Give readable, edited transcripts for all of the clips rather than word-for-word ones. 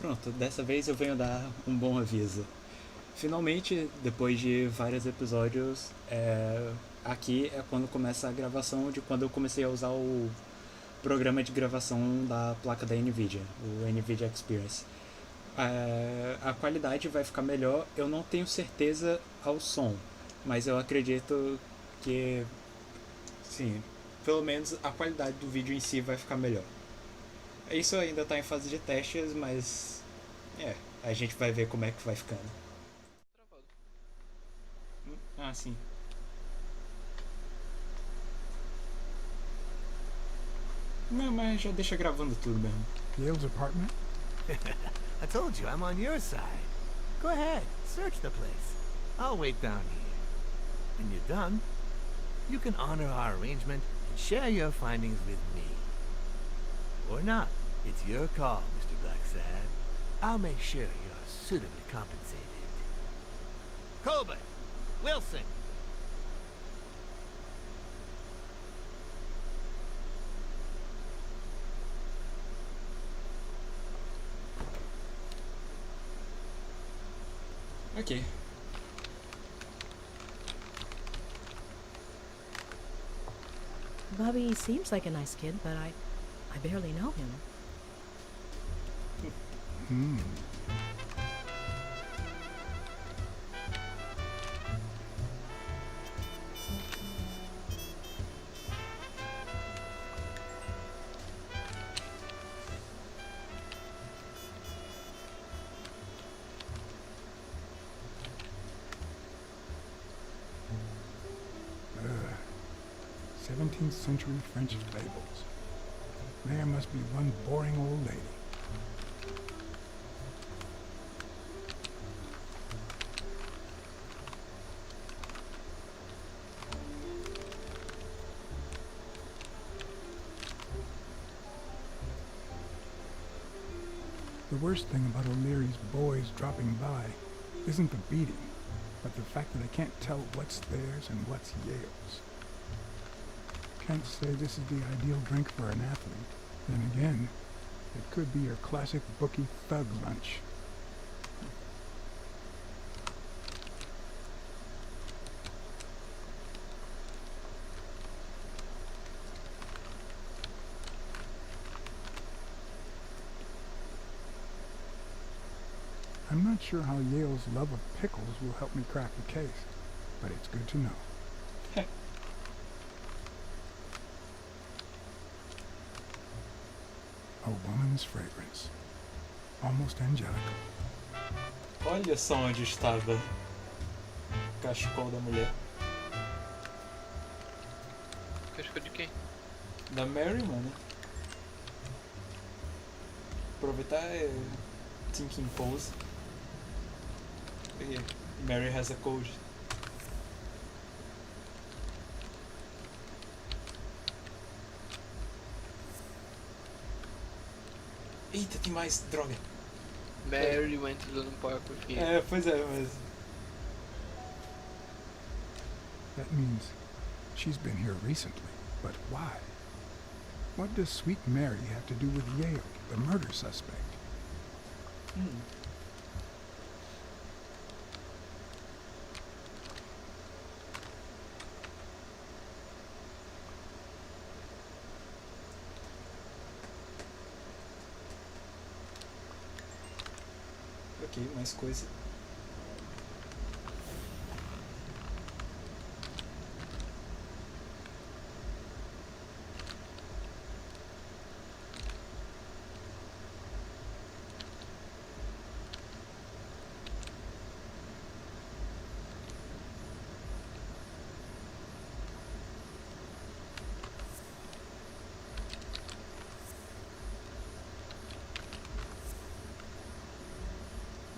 Pronto, dessa vez eu venho dar um bom aviso. Finalmente, depois de vários episódios, aqui é quando começa a gravação de quando eu comecei a usar o programa de gravação da placa da Nvidia, o Nvidia Experience. A qualidade vai ficar melhor, eu não tenho certeza ao som, mas eu acredito que, sim, pelo menos a qualidade do vídeo em si vai ficar melhor. Isso ainda está em fase de testes, mas a gente vai ver como é que vai ficando. Travado. Ah, sim. Não, mas já deixa gravando tudo mesmo. Yale's apartment? I told you, I'm on your side. Go ahead, search the place. I'll wait down here. When you're done, you can honor our arrangement and share your findings with me. Or not. It's your call, Mr. Blacksad. I'll make sure you're suitably compensated. Colbert! Wilson! Ok. Bobby seems like a nice kid, but I barely know him. Ugh. 17th century French fables. There must be one boring old lady. The worst thing about O'Leary's boys dropping by isn't the beating, but the fact that I can't tell what's theirs and what's Yale's. Can't say this is the ideal drink for an athlete. Then again, it could be your classic bookie thug lunch. I'm not sure how Yale's love of pickles will help me crack the case, but it's good to know. A woman's fragrance. Almost angelical. Olha só onde estava o cachecol da mulher. Cachecol de quem? Da Mary, mano. Aproveitar thinking pose. Mary has a cold. Eita, tem mais droga. Mary went to the park with you. Pois é, mas... That means she's been here recently, but why? What does Sweet Mary have to do with Yale, the murder suspect? Ok, mais coisa.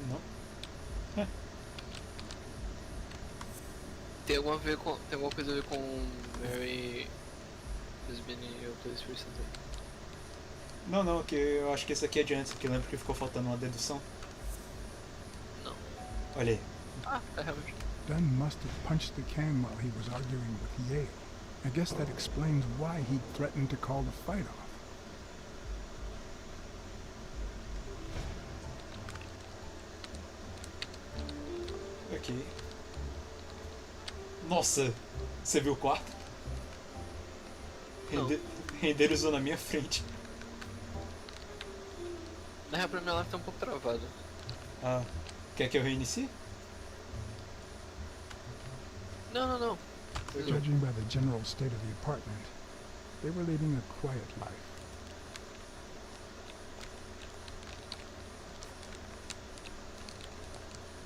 Não? Tem alguma coisa a ver com Mary Lesbian e o Place for Center? Não, que eu acho que esse aqui é de antes, porque eu lembro que ficou faltando uma dedução. Não. Olha aí. Ah, é realmente. Dunn must have punched the can while he was arguing with Yale. I guess that explains why he threatened to call the fight off. Ok. Nossa, você viu o quarto? Não. Renderizou na minha frente. Na real, pra minha live tá um pouco travado. Ah, quer que eu reinicie? Não. Judging by the general state of the apartment, they were leading a quiet life.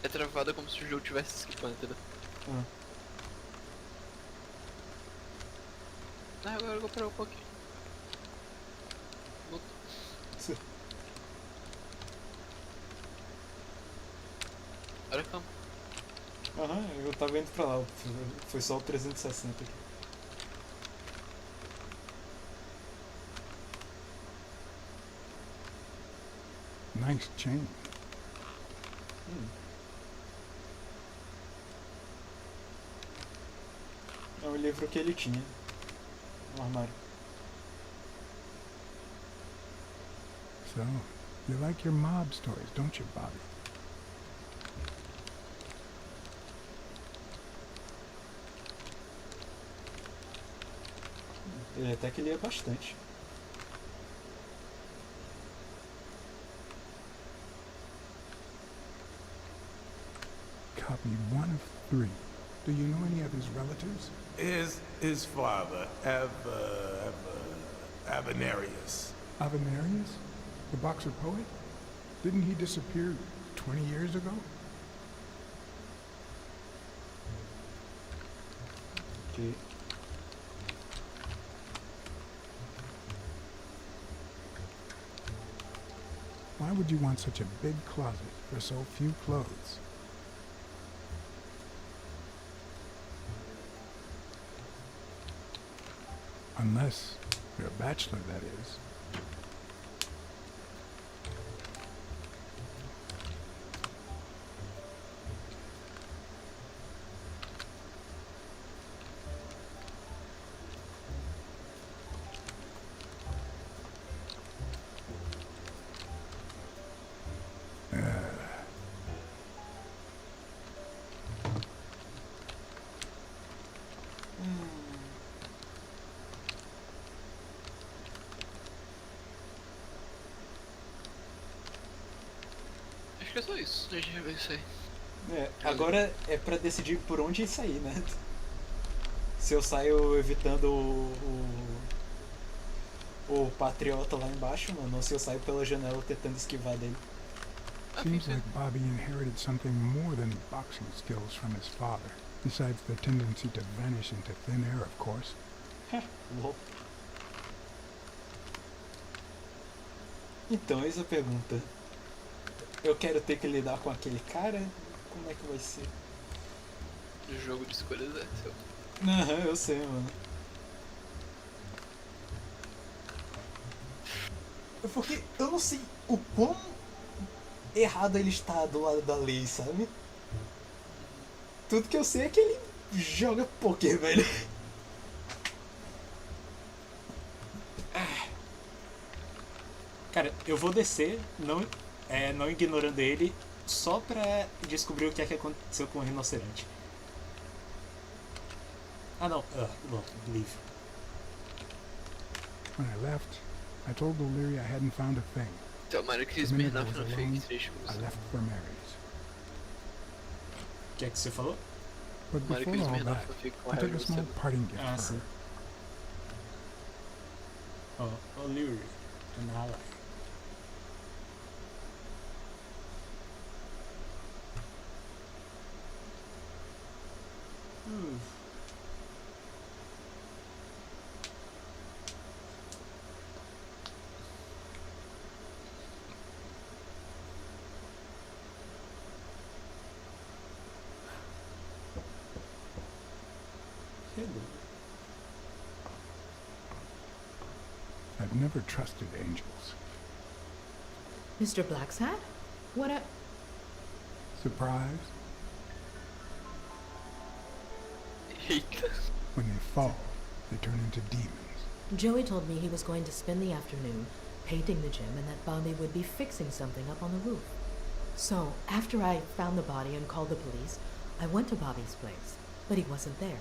É travada como se o jogo tivesse skipando, entendeu? Ah. Agora eu vou parar um pouquinho. Voltou. Olha como. Aham, eu tava indo pra lá, foi só o 360 aqui. Nice chain. É o livro que ele tinha no armário. So, you like your mob stories, don't you, Bobby? Ele até que lia bastante. Copy 1 of 3. Do you know any of his relatives? His father, Avenarius. Avenarius? The boxer poet? Didn't he disappear 20 years ago? Ok. Why would you want such a big closet for so few clothes? Unless you're a bachelor, that is. Acho que é só isso. Deixa eu ver isso aí. Agora é pra decidir por onde sair, né? Se eu saio evitando o patriota lá embaixo, mano, ou se eu saio pela janela tentando esquivar dele. Seems like Bobby inherited something more than boxing skills from his father, besides the tendency to vanish into thin air, of course. Lol. Então, eis a pergunta. Eu quero ter que lidar com aquele cara? Como é que vai ser? O jogo de escolhas é seu. Aham, eu sei, mano. Porque eu não sei o quão errado ele está do lado da lei, sabe? Tudo que eu sei é que ele joga poker, velho. Cara, eu vou descer, não ignorando ele, só pra descobrir o que é que aconteceu com o rinoceronte. Ah não, leave. When I left, I told O'Leary I hadn't found a thing. Tomara que The eles minute I Smirnoff was não alone, fique triste com I você. left for Mary's. O que é que você falou? But Tomara que before eles all Smirnoff that, não fiquem com I raiva took a de small você. parting gift Ah, for sim. her. O'Leary, an ally. I've never trusted angels. Mr. Blacksad? What a... Surprise? Eita. When they fall, they turn into demons. Joey told me he was going to spend the afternoon painting the gym and that Bobby would be fixing something up on the roof. So, after I found the body and called the police, I went to Bobby's place, but he wasn't there.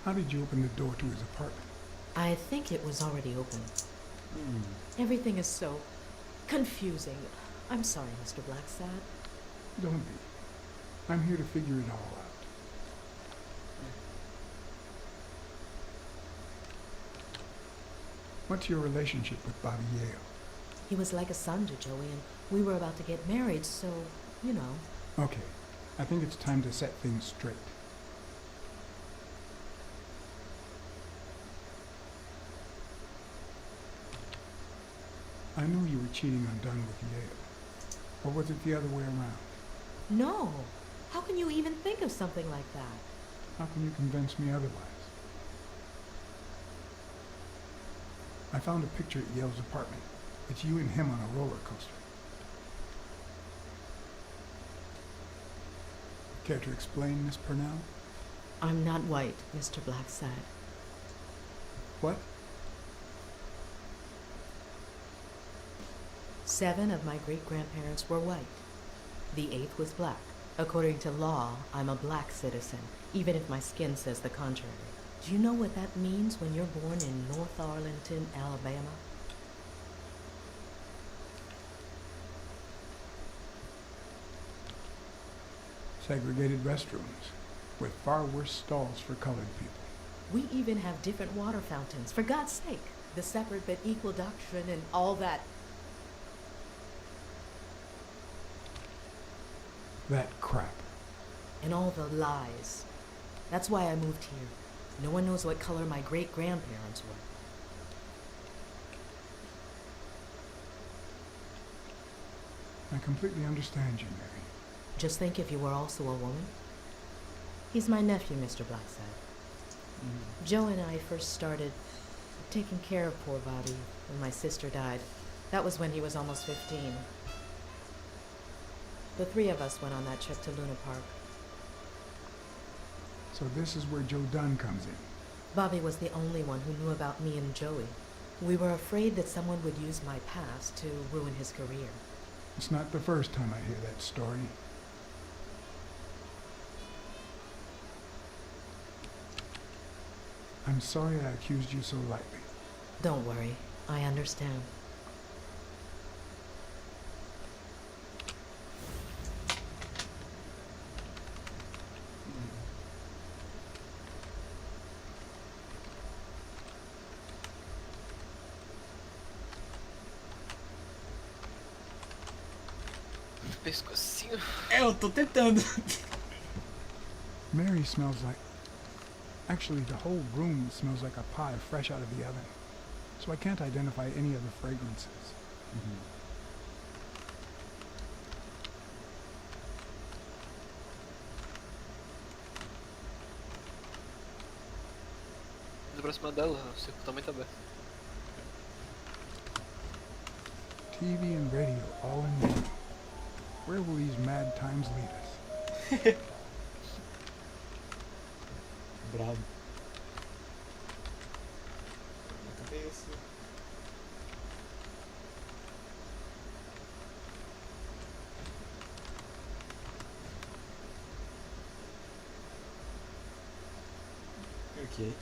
How did you open the door to his apartment? I think it was already open. Everything is so confusing. I'm sorry, Mr. Blacksad. Don't be. I'm here to figure it all out. What's your relationship with Bobby Yale? He was like a son to Joey, and we were about to get married, so, you know. Okay, I think it's time to set things straight. I knew you were cheating on Dunn with Yale. Or was it the other way around? No. How can you even think of something like that? How can you convince me otherwise? I found a picture at Yale's apartment. It's you and him on a roller coaster. Care to explain, Miss Purnell? I'm not white, Mr. Blacksad. What? 7 of my great-grandparents were white. The 8th was black. According to law, I'm a black citizen, even if my skin says the contrary. Do you know what that means when you're born in North Arlington, Alabama? Segregated restrooms, with far worse stalls for colored people. We even have different water fountains, for God's sake. The separate but equal doctrine and all that. That crap. And all the lies. That's why I moved here. No one knows what color my great-grandparents were. I completely understand you, Mary. Just think if you were also a woman. He's my nephew, Mr. Blacksad. Joe and I first started taking care of poor Bobby when my sister died. That was when he was almost 15. The 3 of us went on that trip to Luna Park. So this is where Joe Dunn comes in. Bobby was the only one who knew about me and Joey. We were afraid that someone would use my past to ruin his career. It's not the first time I hear that story. I'm sorry I accused you so lightly. Don't worry, I understand. Pescocinho. Eu tô tentando. Mary smells like... Actually, the whole room smells like a pie fresh out of the oven. So I can't identify any of the fragrances. Se aproximar dela, o circo também tá aberto. TV and radio all in one. Where will these mad times lead us? Bravo. Na cabeça. Ok.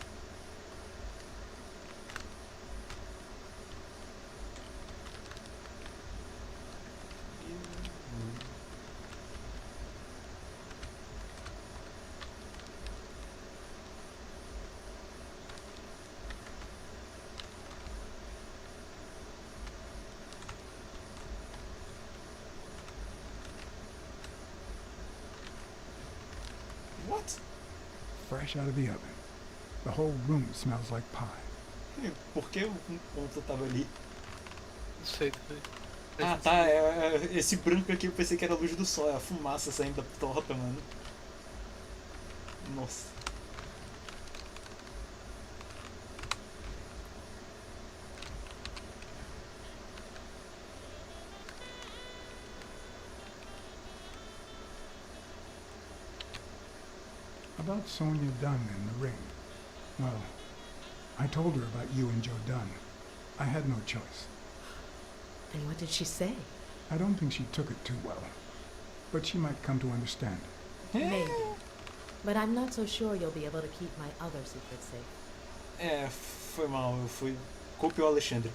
What? Fresh out of the oven. The whole room smells like pie. Por que o ponto tava ali? Não sei também. Ah, tá. Esse branco aqui eu pensei que era a luz do sol. É a fumaça saindo da torta, mano. Nossa. About Sonia Dunn and the ring. Well, I told her about you and Joe Dunn. I had no choice. And what did she say? I don't think she took it too well, but she might come to understand. Maybe. But I'm not so sure you'll be able to keep my other secrets safe. É, foi mal, eu fui. Culpe o Alexandre.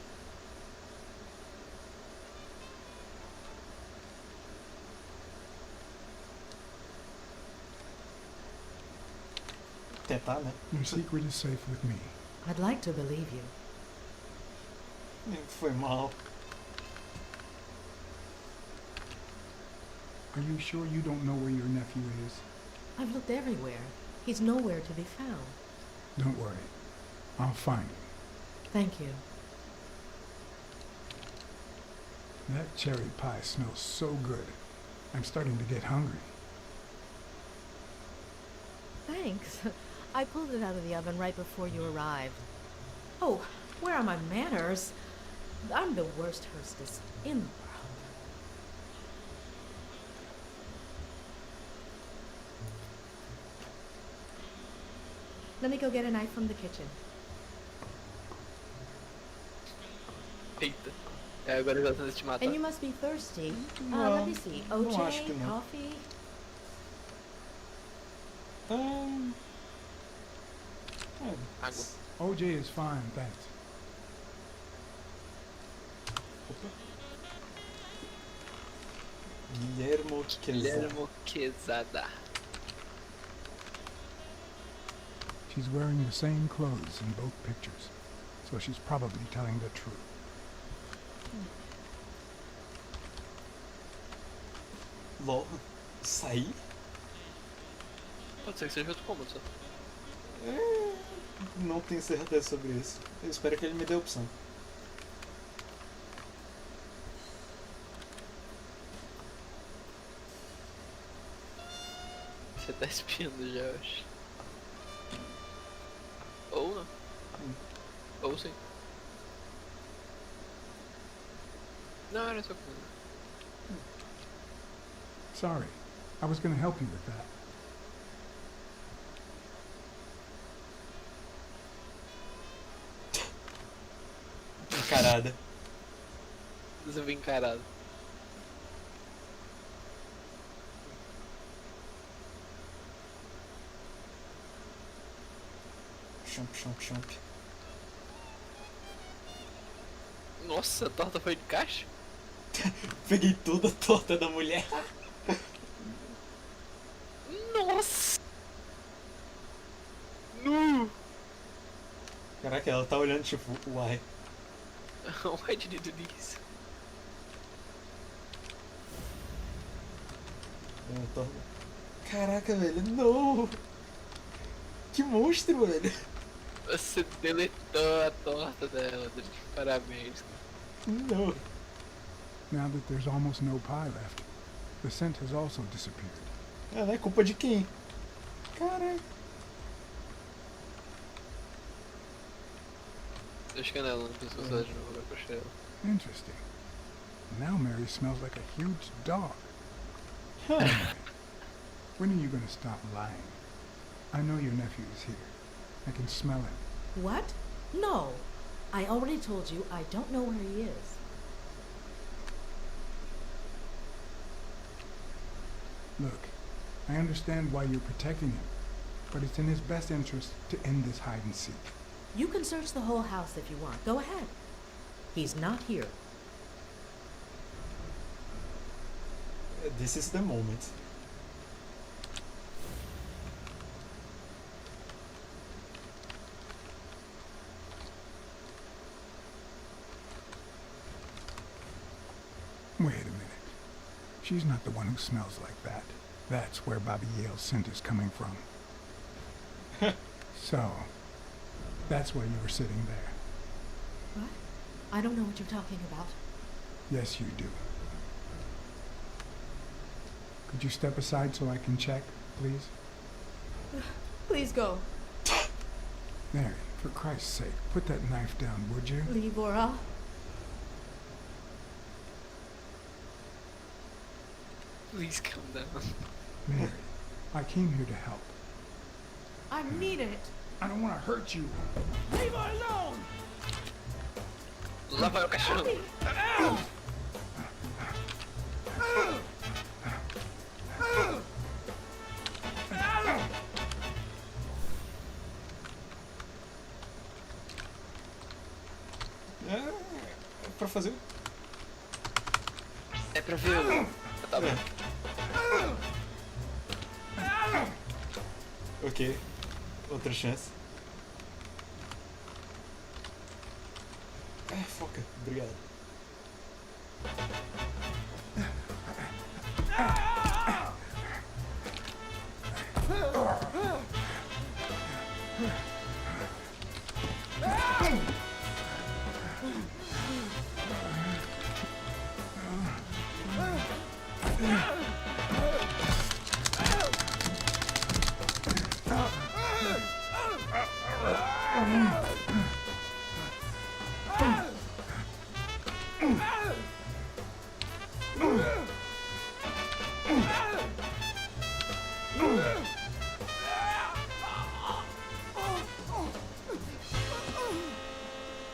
Até tá, né? Your secret is safe with me. I'd like to believe you. Foi mal. Are you sure you don't know where your nephew is? I've looked everywhere. He's nowhere to be found. Don't worry. I'll find him. Thank you. That cherry pie smells so good. I'm starting to get hungry. Thanks. I pulled it out of the oven right before you arrived. Oh, where are my manners? I'm the worst hostess in the world. Let me go get a knife from the kitchen. Eita. É, agora já tenta te matar. And you must be thirsty. Não, let me see. não acho que OJ, não. coffee. Água. OJ is fine, thanks. Opa. Guilhermo Quezada. Guilhermo Quezada. She's wearing the same clothes in both pictures, so she's probably telling the truth. LOL. Sair? Pode ser que seja outro cômodo só. Não tenho certeza sobre isso. Eu espero que ele me dê a opção. Você tá espiando já, eu acho. Ou não. Ou sim. Não, era só coisa. Sorry, I was going to help you with that. Encarada. Você foi encarado. Chomp, chomp, chomp. Nossa, a torta foi de caixa? Peguei toda a torta da mulher. Nossa! Nu! Caraca, ela tá olhando tipo, uai. Why did you do this? Caraca, velho, não! Que monstro, velho! Você deletou a torta dela, parabéns. Não. Now that there's almost no pie left, the scent has also disappeared. Ela é culpa de quem? Caraca. Acho que é nela, não preciso usar de novo, vai puxar ela. Interesting. Now Mary smells like a huge dog. Huh. When are you going to stop lying? I know your nephew is here. I can smell him. What? No. I already told you I don't know where he is. Look, I understand why you're protecting him, but it's in his best interest to end this hide and seek. You can search the whole house if you want. Go ahead. He's not here. This is the moment. Wait a minute. She's not the one who smells like that. That's where Bobby Yale's scent is coming from. So, that's why you were sitting there. What? I don't know what you're talking about. Yes, you do. Could you step aside so I can check, please? Please go. Mary, for Christ's sake, put that knife down, would you? Libora. Please calm down. Mary, I came here to help. I need it. I don't want to hurt you. Leave her alone. Lá vai o cachorro. É pra fazer. É pra ver o... Tá bom. Ok. Outra chance. Foca. Obrigado.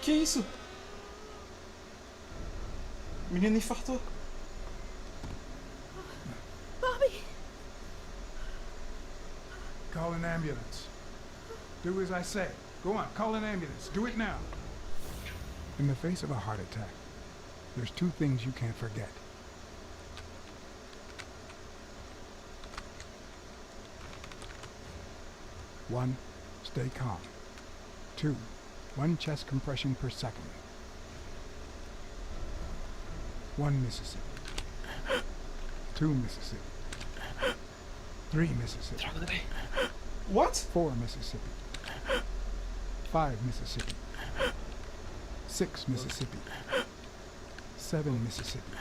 Que isso? O menino infartou. Bobby! Call an ambulance. Do as I say. Go on, call an ambulance. Do it now. In the face of a heart attack, there's two things you can't forget. One, stay calm. Two, 1 chest compression per second. 1 Mississippi. 2 Mississippi. 3 Mississippi. What? 4 Mississippi. 5 Mississippi. 6 Mississippi. 7 Mississippi.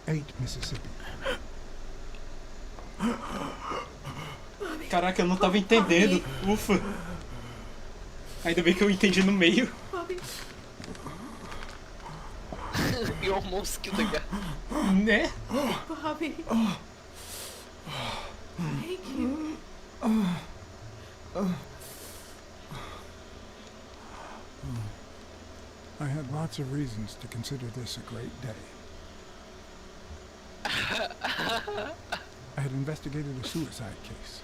8 Mississippi. Caraca, eu não tava entendendo. Ufa. Ainda bem que eu entendi no meio. Bobby! You almost killed the guy. Né? Bobby! Thank you. I had lots of reasons to consider this a great day. I had investigated a suicide case.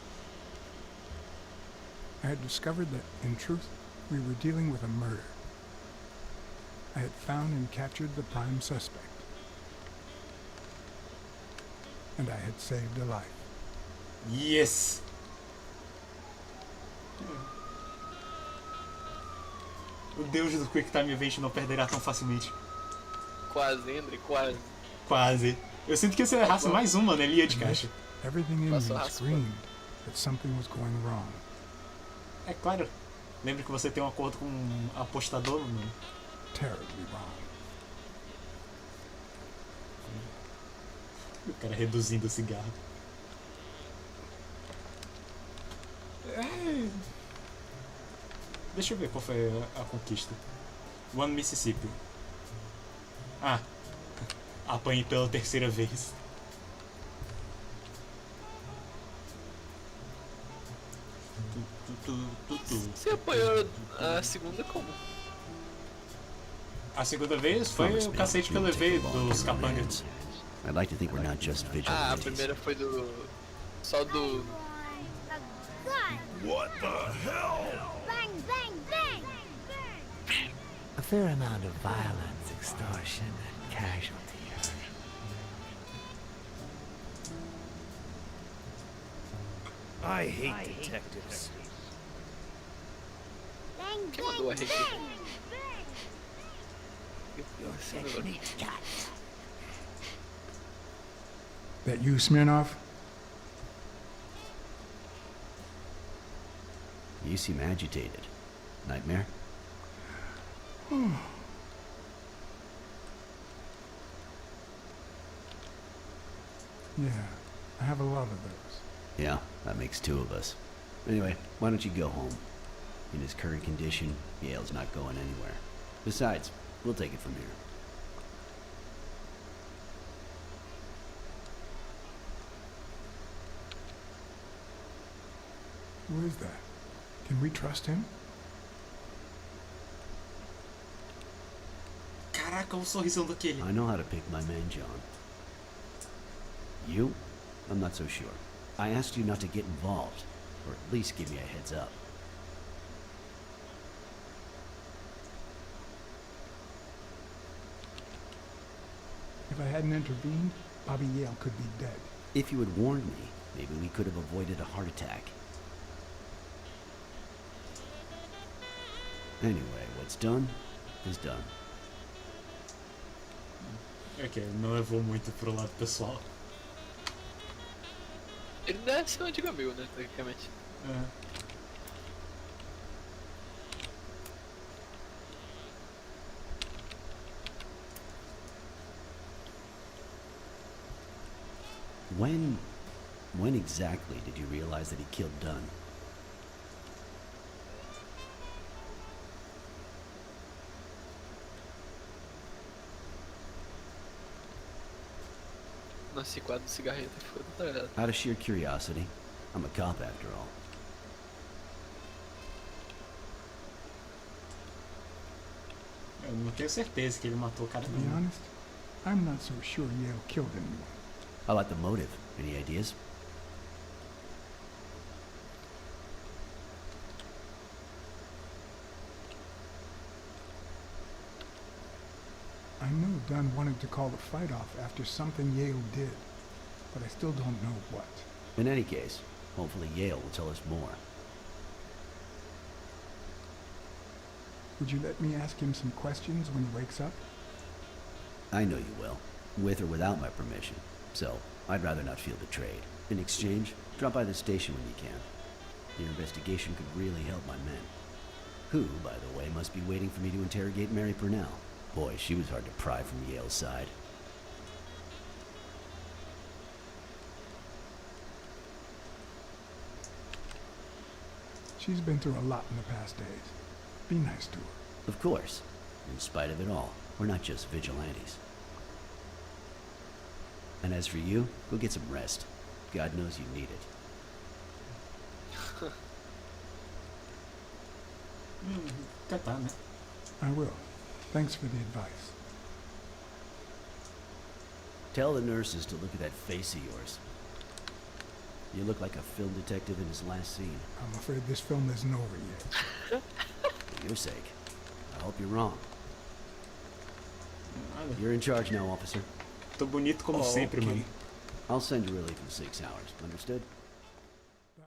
I had discovered that, in truth, we were dealing with a murder. I had found and captured the prime suspect. And I had saved a life. Yes. O deus do Quick Time Event não perderá tão facilmente. Quase, Henry, quase. Quase. Eu sinto que se eu errasse mais uma, né, ele ia de caixa. Everything in me Passou raspa. screamed that something was going wrong. É claro. Lembre que você tem um acordo com um apostador, mano. Terribly wrong. O cara reduzindo o cigarro. Deixa eu ver qual foi a conquista. 1 Mississippi. Ah. Apanhei pela terceira vez. Você apanhou a segunda como? A segunda vez foi o cacete que eu levei dos capangas. I'd like to think we're not just Ah, a vigilantes. primeira foi do... Só do... What the hell? Bang, bang, bang! A fair amount of violence, extortion, and casualty. I hate detectives. Bang, Quem mandou a bang, regra? bang! That you, Smirnoff? You seem agitated. Nightmare? Yeah, I have a lot of those. Yeah, that makes 2 of us. Anyway, why don't you go home? In his current condition, Yale's not going anywhere. Besides, we'll take it from here. Who is that? Can we trust him? Caraca, o sorrisão daquele. I know how to pick my men, John. You? I'm not so sure. I asked you not to get involved, or at least give me a heads up. If I hadn't intervened, Bobby Yale could be dead. If you had warned me, maybe we could have avoided a heart attack. Anyway, what's done is done. Ok, não levou muito pro lado pessoal. Ele deve ser um antigo amigo, né, tecnicamente. When exactly did you realize that he killed Dunn? Nossa, esse quadro de cigarreta foi detalhado. Out of sheer curiosity. I'm a cop after all. Eu não tenho certeza que ele matou o cara To be não. honest, I'm not so sure Yale killed anyone. How about the motive? Any ideas? I know Dunn wanted to call the fight off after something Yale did, but I still don't know what. In any case, hopefully Yale will tell us more. Would you let me ask him some questions when he wakes up? I know you will, with or without my permission, so I'd rather not feel betrayed. In exchange, drop by the station when you can. Your investigation could really help my men. Who, by the way, must be waiting for me to interrogate Mary Purnell. Boy, she was hard to pry from Yale's side. She's been through a lot in the past days. Be nice to her. Of course. In spite of it all, we're not just vigilantes. And as for you, go get some rest. God knows you need it. Tentar, né? I will. Thanks for the advice. Tell the nurses to look at that face of yours. You look like a film detective in his last scene. I'm afraid this film isn't over yet. For your sake, I hope you're wrong. Nada. You're in charge now, officer. Tô bonito como sempre, ok. mano. I'll send you relief in 6 hours. Understood?